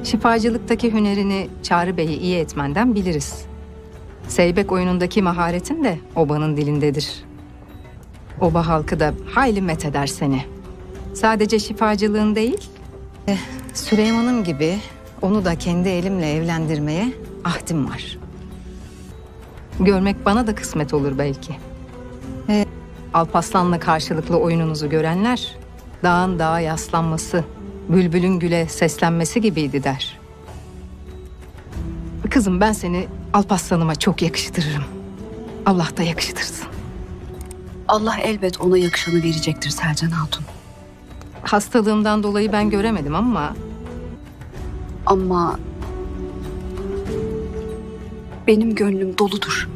Şifacılıktaki hünerini Çağrı Bey'i iyi etmenden biliriz. Zeybek oyunundaki maharetin de obanın dilindedir. Oba halkı da hayli metheder seni. Sadece şifacılığın değil, Süleyman'ım gibi onu da kendi elimle evlendirmeye ahdim var. Görmek bana da kısmet olur belki. Alparslan'la karşılıklı oyununuzu görenler, dağın dağa yaslanması, bülbülün güle seslenmesi gibiydi der. Kızım, ben seni Alparslan'ıma çok yakıştırırım. Allah da yakıştırsın. Allah elbet ona yakışanı verecektir Selcan Hatun. Hastalığımdan dolayı ben göremedim ama... Ama benim gönlüm doludur.